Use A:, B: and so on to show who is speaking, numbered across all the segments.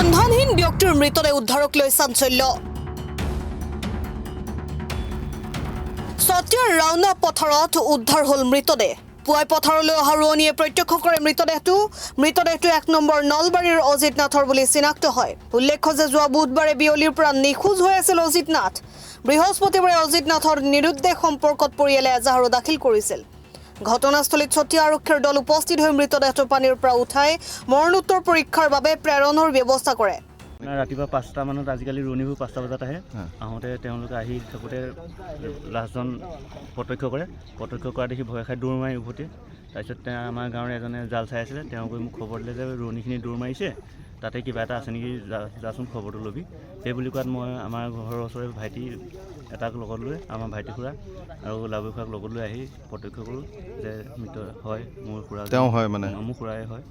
A: সন্ধানহীন ব্যক্তিৰ মৃতদেহ উদ্ধাৰক লৈ চাঞ্চল্য সতিয়াৰ ৰাওনা পথাৰত উদ্ধাৰ হল মৃতদেহ পুৱাই পথাৰলৈ অহা ৰোৱনীয়ে প্ৰত্যক্ষ কৰে মৃতদেহটো 1 নম্বৰ নলবাৰীৰ অজিত নাথৰ বুলি চিনাক্ত হয় উল্লেখ্য যে যোৱা বুধবাৰে বিয়লিৰ পৰা নিখোজ হৈ আছিল অজিত নাথ বৃহস্পতিবাৰে অজিত নাথৰ নিৰুদ্দেশ সম্পৰ্কত পৰিয়ালে এজাহাৰো দাখিল কৰিছিল ঘটনাস্থলীত সতিয়া আৰক্ষীৰ দল উপস্থিত হৈ মৃতদেহটো পানীৰ পৰা উঠাই মৰণোত্তৰ পৰীক্ষাৰ বাবে প্ৰেৰণৰ ব্যৱস্থা কৰে
B: ৰাতিপুৱা 5টা মানত আজিকালি ৰোৱনীবোৰ 5টা বজাত আহে আহোঁতে তেওঁলোকে আহি থাকোঁতে লাষ্টজন প্ৰত্যক্ষ কৰা দেখি ভয় খাই দৌৰ মাৰি উভতি তাৰপিছত আমাৰ গাঁৱৰ এজনে জাল চাই আছিলে তেওঁ গৈ মোক খবৰ দিলে যে ৰোৱনীখিনি দৌৰ মাৰিছে তাতে কিবা এটা আছে নেকি যাচোন খবৰটো ল'বি সেই বুলি কোৱাত মই আমাৰ ঘৰৰ ওচৰৰে ভাইটি এটাক লগত লৈ আমাৰ ভাইটি খুৰা আৰু লাভু খুৰাক লগত লৈ আহি প্ৰত্যক্ষ কৰোঁ যে মৃত হয় মোৰ খুৰা
C: তেওঁ হয় মানে
B: মোৰ খুৰাই হয়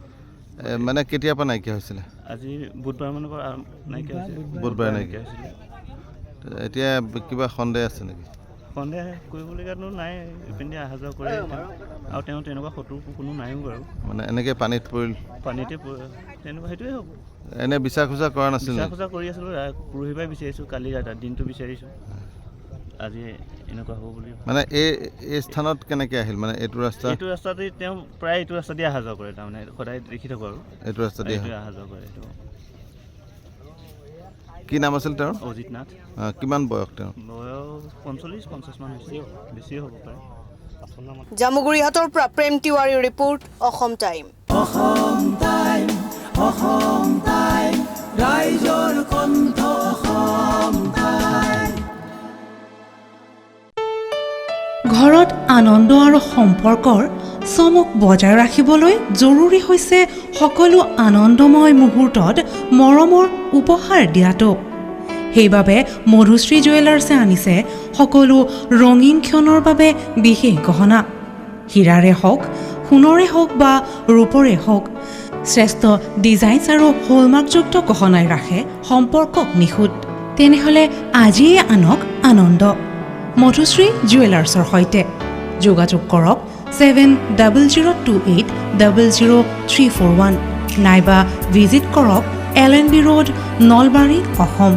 C: মানে কেতিয়াৰ পৰা নাইকিয়া হৈছিলে
B: আজি বুধবাৰ মানৰ পৰা নাইকিয়া হৈছিলে
C: বুধবাৰে নাইকিয়া হৈছিলে এতিয়া কিবা সন্দেহ আছে নেকি
B: সন্দেহ কৰিবলগীয়াতো নাই ইপিনে অহা যোৱা কৰে আৰু তেওঁ তেনেকুৱা শত্ৰু কোনো নাইও বাৰু
C: মানে এনেকৈ পানীত পৰিল
B: পানীতে তেনেকুৱা সেইটোৱে হ'ব
C: এনে বিচাৰ খোজা কৰা নাছিল
B: খোজা কৰি আছিলোঁ পৰহি পৰাই বিচাৰিছোঁ কালি দিনটো বিচাৰিছোঁ আজি এনেকুৱা হ'ব বুলি
C: মানে এই স্থানত কেনেকৈ আহিল মানে এইটো ৰাস্তাতে
B: তেওঁ প্ৰায় এইটো ৰাস্তা দি অহা যোৱা কৰে তাৰমানে সদায় দেখি থাকোঁ আৰু
C: এইটো ৰাস্তা দি
B: অহা যোৱা কৰে এইটো
C: কি নাম আছিল তেওঁৰ
B: অজিত নাথ
C: কিমান বয়স তেওঁৰ
B: বয়স 45-50 মান হৈছে বেছি হ'ব পাৰে
A: জামুগুৰিহাটৰ পৰা প্ৰেম তিৱাৰীৰ ৰিপৰ্ট অসম টাইম
D: ৰাইজৰ কণ্ঠ অসম টাইম
E: ঘৰত আনন্দ আৰু সম্পৰ্কৰ চমক বজাই ৰাখিবলৈ জৰুৰী হৈছে সকলো আনন্দময় মুহূৰ্তত মৰমৰ উপহাৰ দিয়াটো সেইবাবে মধুশ্ৰী জুৱেলাৰ্ছে আনিছে সকলো ৰঙীন ক্ষণৰ বাবে বিশেষ গহনা হীৰাৰে হওক সোণৰে হওক বা ৰূপৰে হওক শ্ৰেষ্ঠ ডিজাইনছ আৰু হলমাৰ্কযুক্ত গহনাই ৰাখে সম্পৰ্কক নিখুঁত তেনেহ'লে আজিয়ে আনক আনন্দ মধুশ্ৰী জুৱেলাৰ্ছৰ সৈতে যোগাযোগ কৰক 7002800341 নাইবা ভিজিট কৰক LNB ৰোড নলবাৰী অসম